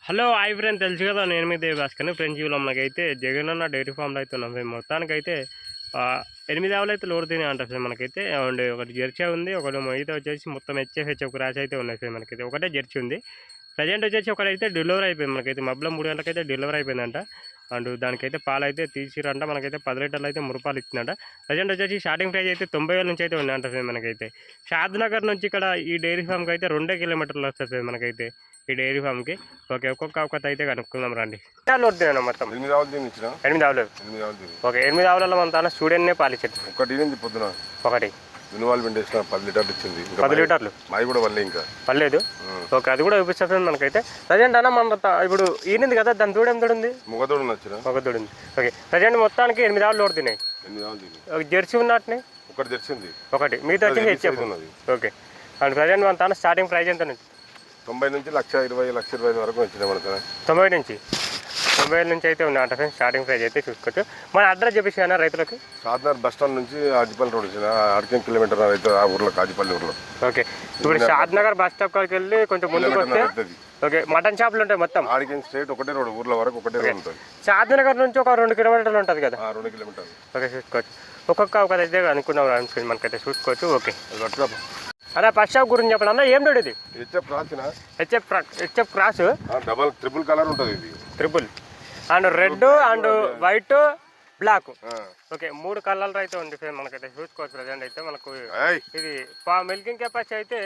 Hello hi friend, తెలుసు కదా నేను మీ దేవి భాస్కర్ని. ఫ్రెండ్స్ ఇవ్వలో మనకైతే జగనన్న డైరీ ఫామ్లో అయితే ఉన్నాం. మేము మొత్తానికైతే 8 ఆవులు అయితే లోడ్ తినే అంటారు సార్. మనకైతే అండ్ ఒకటి జెర్సీ ఉంది, ఒకటి అయితే వచ్చేసి మొత్తం హెచ్ఎఫ్ క్రాష్ అయితే ఉన్నాయి సార్. మనకైతే ఒకటే జెర్సీ ఉంది. ప్రజెంట్ వచ్చేసి ఒకటైతే డెలివరీ అయిపోయింది. మనకైతే మబ్బులో 3 గంటలకైతే డెలివరీ అయిపోయిందంట. అండ్ దానికైతే పాలు అయితే తీసిరంట. మనకైతే 10 లీటర్లు అయితే మురుపాలు ఇచ్చిందంట. ప్రజెంట్ వచ్చేసి స్టార్టింగ్ ప్రైస్ అయితే 90,000 నుంచి అయితే ఉన్నాయంట సార్. మనకైతే షాద్నగర్ నుంచి ఇక్కడ ఈ డైరీ ఫామ్కి అయితే 2 కిలోమీటర్లు వస్తుంది సార్ మనకైతే ఈ డైరీ ఫామ్కి. ఓకే, ఒక్కొక్క అయితే కనుక్కుందాం రండి. లోడ్డు మొత్తం 8 ఆవులు. ఓకే, 8 ఆవులలో మన తన స్టూడెంట్నే పాలిచ్చేది. ఒకటి 10 లీటర్లు ఇచ్చింది. 10 లీటర్లు మాది కూడా వల్లే ఇంకా పర్లేదు. ఓకే, అది కూడా చూపిస్తుంది మనకైతే. ప్రజెంట్ అన్న మన ఇప్పుడు ఈనింది కదా, దాని దూడ ఉంది, మొగదూడు ఉంది. ఓకే, ప్రజెంట్ మొత్తానికి 8 ఆవులు లోడ్ తినాయి. జెర్సీ ఉన్నట్టునే ఒకటి జెర్సీ ఒకటి, మిగతా వచ్చి హెచ్ఎఫ్. ఓకే, అండ్ ప్రజెంట్ మన తన స్టార్టింగ్ ప్రైస్ ఎంత నుంచి? 90 నుంచి 1,20,00,000 వరకు వచ్చింది మన 90 నుంచి 90,000 నుంచి అయితే ఉన్నాయంట ఫ్రెండ్స్. స్టార్టింగ్ ప్రైస్ అయితే చూసుకోవచ్చు. మన అడ్రస్ చెప్పేసి రైతులకి షాద్నగర్ బస్ స్టాండ్ నుంచి ఆజిపల్లి రోడ్ వచ్చిన 6 కిలోమీటర్ అయితే ఆ ఊర్లో ఆజిపల్లి ఊర్లో. ఓకే, ఇప్పుడు షాద్నగర్ బస్ స్టాప్ కాడికి వెళ్ళి కొంచెం ముందుకు వస్తే ఓకే మటన్ షాపులు ఉంటాయి మొత్తం. ఆడికి స్ట్రేట్ ఒకటే రోడ్, ఊర్ల వరకు ఒకటే రోడ్ ఉంటుంది. షాద్నగర్ నుంచి ఒక 2 కిలోమీటర్లు ఉంటుంది కదా. 2 కిలోమీటర్లు. ఓకే, చూసుకోవచ్చు. ఒక్కొక్క అయితే అనుకున్నాం మనకైతే చూసుకోవచ్చు. ఓకే, అన్న ఫస్ట్ షాప్ గురించి చెప్పండి అన్న. ఏం రోడ్ ఇది? H F cross double triple colour ఉంటుంది. ఇది triple and red and white black. Okay, 3 కలర్లు అయితే ఉంది ఫ్రెండ్. మనకైతే చూసుకోవచ్చు. ప్రజెంట్ అయితే మనకు ఇది మిల్కింగ్ కెపాసిటీ అయితే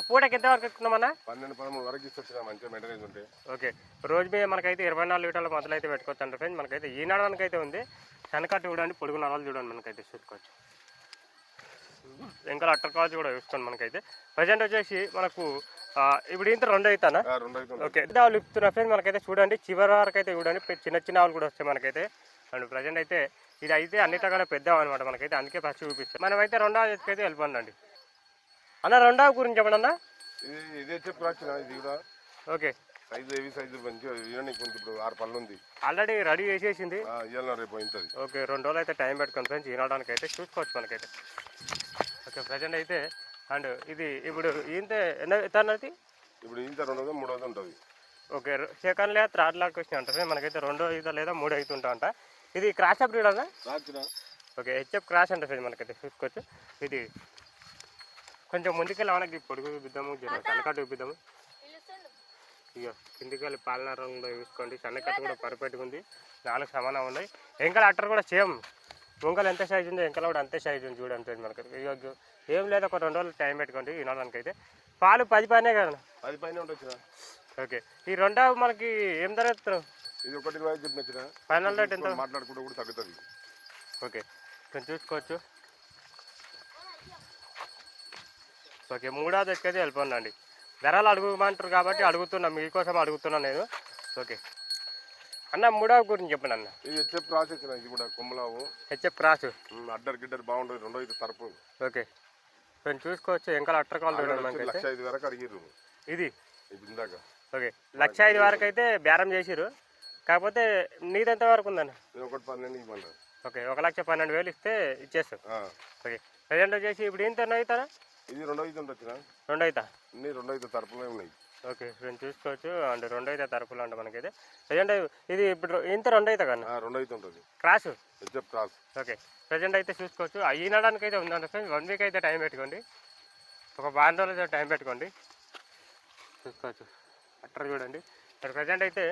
పూటకి ఎంత వరకు ఎక్కుతున్నామన్నా? 12-13 వరకు ఇస్తుంది. మంచిగా మెయింటెనెన్స్ ఉంటే ఓకే, రోజు మీద మనకైతే 24 లీటర్ల మొదలు అయితే పెట్టుకోవచ్చు అంటే ఫ్రెండ్. మనకైతే ఈనాడానికి అయితే ఉంది. శనకట్టు చూడండి, పొడుగు నరాలు చూడండి, మనకైతే చూసుకోవచ్చు. ఇంకా అట్టర్ కాల్స్ కూడా చూసుకోండి. మనకైతే ప్రజెంట్ వచ్చేసి మనకు ఇప్పుడు ఇంత 2 అవుతానా? ఓకే, ఆవులు ఇస్తున్నా ఫ్రెండ్. మనకైతే చూడండి, చివరి వరకు అయితే చూడండి, చిన్న ఆవులు కూడా వస్తాయి మనకైతే. అండ్ ప్రజెంట్ అయితే ఇది అయితే అన్నిటికన్నా పెద్ద అనమాట మనకైతే, అందుకే ఫస్ట్ చూపిస్తాం. మనమైతే 2వ అయితే వెళ్ళిపోండి అన్న. 2వ గురించి చెప్పండి అన్న. ఓకే, ఇప్పుడు 6 పళ్ళు ఉంది, ఆల్రెడీ రెడీ చేసేసింది. ఓకే, 2 రోజులు అయితే టైం పెట్టుకుని ఫ్రెండ్స్ ఈనడానికి అయితే చూసుకోవచ్చు మనకైతే. ఓకే, ప్రజెంట్ అయితే అండ్ ఇది ఇప్పుడు ఇంత ఎన్నది? ఇప్పుడు ఇంత 200-300 ఉంటుంది. ఓకే, సెకండ్ లేదా థర్డ్ లాక్ వచ్చినాయి అంటే మనకైతే 2 ఈత లేదా 3 అవుతుంటా అంట. ఇది క్రాష్ అప్ బ్రీడ్ అన్న. ఓకే, హెచ్ఎఫ్ క్రాష్ అంటే ఫ్రెండ్ మనకైతే చూసుకోవచ్చు. ఇది కొంచెం ముందుకెళ్ళి మనకి పొడుగు చూపిద్దాము, సన్నకట్టు చూపిద్దాము. ఇక కిందికెళ్ళి పాలనారంలో చూసుకోండి. సన్నకట్టు కూడా పర్ఫెక్ట్గా ఉంది, 4 సమానం ఉన్నాయి. ఎంకల అట్టర్ కూడా సేమ్ ముంగలు ఎంత సైజు ఉందో ఎంకల కూడా అంతే సైజు ఉంది చూడండి మనకి. ఇక ఏం లేదు, ఒక 2 రోజులు టైం పెట్టుకోండి ఈనాడానికి అయితే. పాలు 10 పైనే కదా? 10 పైన ఉండొచ్చు. ఓకే, ఈ 2వ మనకి ఏం ధర ఇస్తారు? ఇది 1,20 చెప్పిన ఫైనల్ రేట్ ఎంత? మాట్లాడుకుంటూ కూడా తగ్గుతుంది. ఓకే, కొంచెం చూసుకోవచ్చు. ఓకే, 3వ ఎక్కైతే వెళ్ళిపోండి. ధరలు అడుగుమంటారు కాబట్టి అడుగుతున్నా, మీకోసం అడుగుతున్నా నేను. ఓకే అన్న, 3వ గురించి చెప్పండి అన్న. ఇది హెచ్ఎఫ్ క్రాస్ వచ్చిన, ఇది కూడా కొమ్మలావు హెచ్ఎఫ్ క్రాస్. అడ్డర్ గిడ్డర్ బాగుంటుంది. 2వ ఇది తరపు. ఓకే, కొంచెం చూసుకోవచ్చు. ఎంకల అట్టర్ కాల్ చూడండి మనకి. 1,05,000 వరకు అడిగిర్రు ఇది ఇందాక. ఓకే, 1,05,000 వరకు అయితే బేరం చేసిరు. కాకపోతే నీది ఎంత వరకు ఉందన్న? 1,12,000 ఇవ్వండి. ఓకే, 1,12,000 ఇస్తే ఇచ్చేస్తాం. ఓకే, ప్రజెంట్ వచ్చేసి ఇప్పుడు ఇంత అవుతారా? ఇది 2వ అయితే వచ్చిన 2 అవుతా. 2వ అయితే తరపులే ఉన్నాయి. ఓకే, నేను చూసుకోవచ్చు. అండ్ 2 అయితే తరపులు అంట మనకైతే. ప్రజెంట్ ఇది ఇప్పుడు ఇంత 2 అవుతా కన్నా? 2 అయితే ఉంటుంది cross. HF cross. Okay, present అయితే చూసుకోవచ్చు. ఈనడానికి అయితే ఉందంట ఫ్రెండ్స్. 1 వీక్ అయితే టైం పెట్టుకోండి, ఒక 12 రోజులు అయితే టైం పెట్టుకోండి. చూసుకోవచ్చు అట్టర్ చూడండి. ప్రజెంట్ అయితే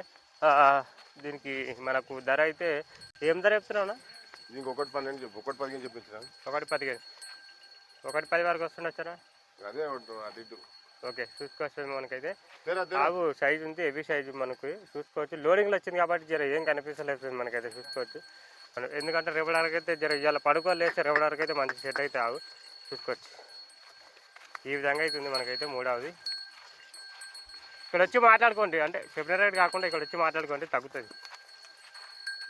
దీనికి మనకు ధర అయితే ఏం ధర చెప్తున్నావునా? దీనికి 1,12,000 చెప్పు. 1,15,000 చెప్పించిన. 1,15,000 1,10,000 వరకు వస్తుండొచ్చారా? అదే అటు ఇటు. ఓకే, చూసుకోవచ్చు. మనకైతే ఆవు సైజు ఉంది, హెవీ సైజు మనకు చూసుకోవచ్చు. లోడింగ్లో వచ్చింది కాబట్టి జర ఏం కనిపించలేదు మనకైతే చూసుకోవచ్చు. ఎందుకంటే రేపటికి అయితే జర ఇవాళ పడుకోలేస్తే రేపటికి అయితే మంచి సెట్ అయితే ఆవు చూసుకోవచ్చు. ఈ విధంగా అయితే ఉంది మనకైతే 3వది. ఇక్కడ వచ్చి మాట్లాడుకోండి, అంటే చెప్పిన రేట్ కాకుండా ఇక్కడ వచ్చి మాట్లాడుకోండి, తగ్గుతుంది.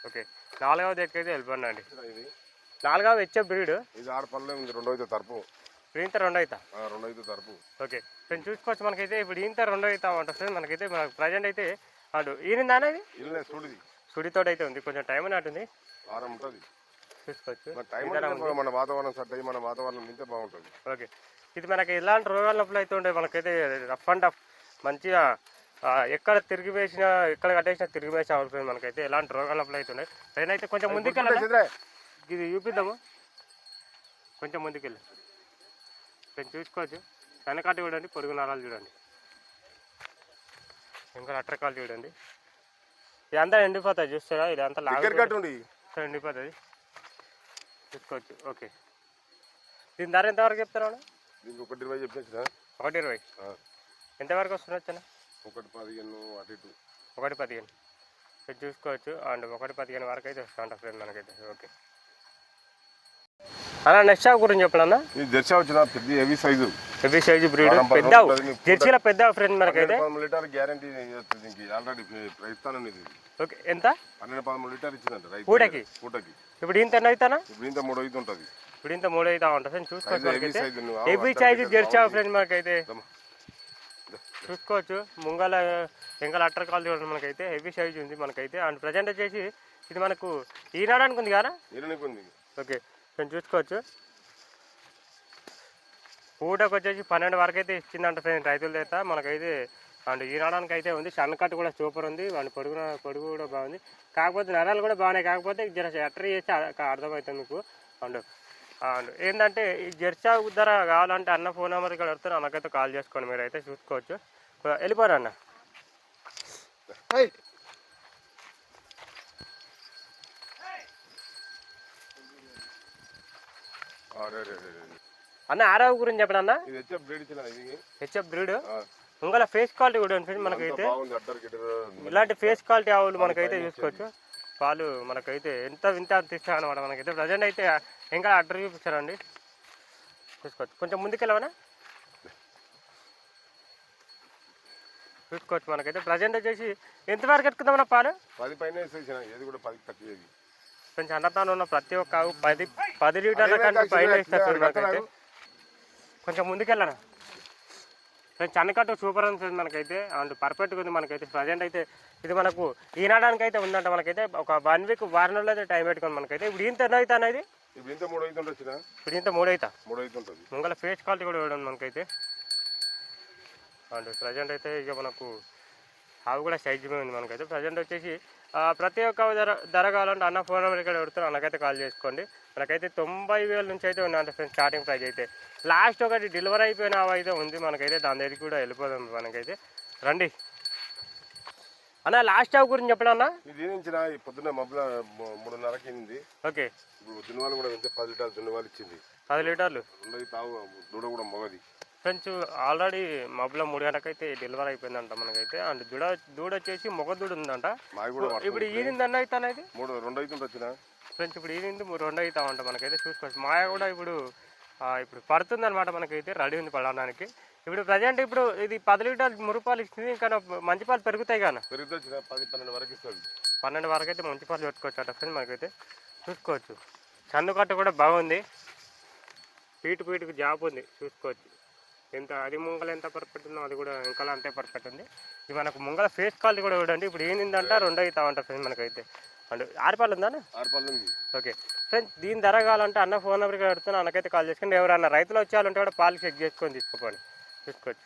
ఓకే, 4వ దగ్గరైతే వెళ్ళిపోండి. 4వ హెచ్ఎఫ్ బ్రీడ్. ఇది 6 పళ్ళే ఉంది. 2వ అయితే తరపు. ఇంత 2 అవుతా. 2వ అయితే తరపు. ఓకే, నేను చూసుకోవచ్చు. మనకైతే ఇప్పుడు ఇంత 2 అవుతా ఉంటుంది మనకైతే. మనకు ప్రజెంట్ అయితే అటు ఈనిందా అనేది సుడితో అయితే ఉంది. కొంచెం టైం అన్నట్టుంది, వారం ఉంటుంది చూసుకోవచ్చు. మన వాతావరణం సెట్ అయ్యి మన వాతావరణం తింటే బాగుంటుంది. ఓకే, ఇది మనకి ఎలాంటి రోగాల నొప్పులు అయితే ఉండే మనకైతే రఫ్ అండ్ టఫ్ మంచిగా ఎక్కడ తిరిగి వేసినా ఎక్కడ కట్టేసినా తిరిగి వేసిన అవుతుంది మనకైతే ఎలాంటి రోగాలు అప్లై అవుతున్నాయి. ట్రైన్ అయితే కొంచెం ముందుకెళ్ళి ఇది చూపిద్దాము, కొంచెం ముందుకెళ్ళి కొంచెం చూసుకోవచ్చు. వెనకాటి చూడండి, పొడుగు నరాలు చూడండి, ఇంకా అట్రకాలు చూడండి. ఇదంతా ఎండిపోతుంది చూస్తారా, ఇదంతా ఎండిపోతుంది చూసుకోవచ్చు. ఓకే, దీని ధర ఎంతవరకు చెప్తారా? 1.20 చెప్పేసి 1.20 ఎంతవరకు వస్తుంది వచ్చాను? 1.15 1.15 ఇది చూసుకోవచ్చు. అండ్ 1.15 వరకు అయితే వస్తుంట ఫ్రెండ్ మనకైతే. ఓకే అన్న, నెక్స్ట్ షాప్ గురించి చెప్పాలన్నా. ఇది జెర్సీ వచ్చిన పెద్ద హెవీ సైజు బ్రీడ్ పెద్ద జెర్సీల పెద్ద ఫ్రెండ్ మనకైతే. 12 లీటర్ గ్యారంటీ ఆల్రెడీ ఇస్తానండి. ఓకే, ఎంత? 12-13 లీటర్ ఇచ్చిందంట పూటకి. ఇప్పుడు ఇంత ఎన్ని అవుతానా? ఇప్పుడు ఇంత 3 అవుతూ ఉంటుంది. ఇప్పుడు ఇంత 3 అవుతా ఉంటుంది చూసుకోవచ్చు. మనకైతే హెవీ సైజ్ జెర్సీ ఫ్రెండ్ మనకైతే చూసుకోవచ్చు. ముంగల ఎంగల అట్టర్ కాల్ చూడండి, మనకైతే హెవీ సైజ్ ఉంది మనకైతే. అండ్ ప్రజెంట్ వచ్చేసి ఇది మనకు ఈనాడానికి ఉంది కదా. ఓకే, నేను చూసుకోవచ్చు. పూటకు వచ్చేసి 12 వరకు అయితే ఇచ్చిందంట ఫ్రెండ్ రైతుల చేత మనకైతే. అండ్ ఈనాడానికి అయితే ఉంది. సన్నకట్టు కూడా సూపర్ ఉంది. అండ్ పొడుగు కూడా బాగుంది. కాకపోతే నరాలు కూడా బాగున్నాయి. కాకపోతే జర అట్టర్ చేస్తే అర్థమవుతుంది మీకు. అండ్ అండ్ ఏంటంటే ఈ జెర్సీ ధర కావాలంటే అన్న ఫోన్ నెంబర్ ఇక్కడ వస్తారు, అన్నకైతే కాల్ చేసుకోండి, మీరు అయితే చూసుకోవచ్చు. వెళ్ళిపోరు అన్న. అన్న ఆరావు గురించి చెప్పడన్నా. హెచ్ఎఫ్ బ్రీడ్ ఇంకా ఫేస్ క్వాలిటీ కూడా ఉంటుంది మనకైతే. ఇలాంటి ఫేస్ క్వాలిటీ ఆవులు మనకైతే చూసుకోవచ్చు. పాలు మనకైతే ఎంత వింత తీస్తాను అనమాట మనకైతే. ప్రజెంట్ అయితే ఇంకా అడ్డర్ చూపిస్తారండి, చూసుకోవచ్చు. కొంచెం ముందుకెళ్ళవనా చూసుకోవచ్చు. మనకైతే ప్రజెంట్ వచ్చేసి ఎంతవరకు ఎత్తుకుందామన్నా పాలు? 10 పైన కొంచెం అన్నతాను ఉన్న ప్రతి ఒక్క 10 లీటర్ల కంటే పైన ఇస్తారు మనకైతే. కొంచెం ముందుకెళ్ళనా. చన్నకట్టు సూపర్ ఉంటుంది మనకైతే. అండ్ పర్ఫెక్ట్గా ఉంది మనకైతే. ప్రజెంట్ అయితే ఇది మనకు ఈనాడానికి అయితే ఉందంట మనకైతే. ఒక 1 వీక్ వారం రోజులు అయితే టైం పెట్టుకోండి మనకైతే. ఇప్పుడు ఇంత ఎన్నో అవుతా అనేది? ఇప్పుడు ఇంత 3 అవుతా ముంగల ఫేస్ క్వాలిటీ కూడా ఇవ్వడం మనకైతే. అండ్ ప్రజెంట్ అయితే ఇక మనకు అవి కూడా సైజ్ ఉంది మనకైతే. ప్రజెంట్ వచ్చేసి ప్రతి ఒక్క ధర కావాలంటే అన్న ఫోన్ నెంబర్ ఇక్కడ పెడతారు, అన్నకైతే కాల్ చేసుకోండి. మనకైతే 90,000 నుంచి అయితే ఉంది అంటే ఫ్రెండ్స్ స్టార్టింగ్ ప్రైస్ అయితే. లాస్ట్ ఒకటి డెలివరీ అయిపోయిన అయితే ఉంది మనకైతే, దాని దగ్గరికి కూడా వెళ్ళిపోదాం మనకైతే. రండి అన్న, లాస్ట్ స్టాప్ గురించి చెప్పడన్నా. ఇది పొద్దున్న మబ్బుల 3:30కి అయింది. ఓకే, ఇప్పుడు దున్నవాళ్ళు కూడా 10 లీటర్లు దున్నవాళ్ళు ఇచ్చింది. 10 లీటర్లు దూడ కూడా మొగది ఫ్రెండ్స్. ఆల్రెడీ మబ్బుల 3 గంటలకు అయితే డెలివరీ అయిపోయిందంట మనకైతే. అండ్ దూడ వచ్చేసి మొగ దూడ ఉందంట. ఇప్పుడు ఈనింది అన్న అయితే అనేది 2 అవుతుంది వచ్చిన ఫ్రెండ్స్. ఇప్పుడు ఈనింది 2 అవుతామంట మనకైతే. చూసుకోవచ్చు. మాయ కూడా ఇప్పుడు పడుతుంది అనమాట మనకైతే. రెడీ ఉంది పడడానికి. ఇప్పుడు ప్రజెంట్ ఇప్పుడు ఇది 10 లీటర్లు మురుపాలు ఇస్తుంది. ఇంకా మంచి పాలు పెరుగుతాయి కానీ 10-12 వరకు ఇస్తుంది. 12 వరకు అయితే మంచి పాలు పెట్టుకోవచ్చు అట ఫ్రెండ్ మనకైతే. చూసుకోవచ్చు. చన్నుకట్ట కూడా బాగుంది. పీటుకు జాబ్ ఉంది చూసుకోవచ్చు. ఎంత అది ముంగల ఎంత పర్ఫెక్ట్ ఉందో అది కూడా ఇంకా అంతే పర్ఫెక్ట్ ఉంది. ఇది మనకు ముంగల ఫేస్ క్వాలిటీ కూడా చూడండి. ఇప్పుడు ఏంటంట 2 అవుతామంట ఫ్రెండ్ మనకైతే. అండ్ 6 పాలు ఉందా? 6 పాలు ఉంది. ఓకే ఫ్రెండ్స్, దీని ధర కావాలంటే అన్న ఫోన్ నెంబర్కి పెడుతున్నా, అన్నకైతే కాల్ చేసుకోండి. ఎవరన్నా రైతులు వచ్చేయాలంటే కూడా పాలు చెక్ చేసుకొని తీసుకోండి, చూసుకోవచ్చు.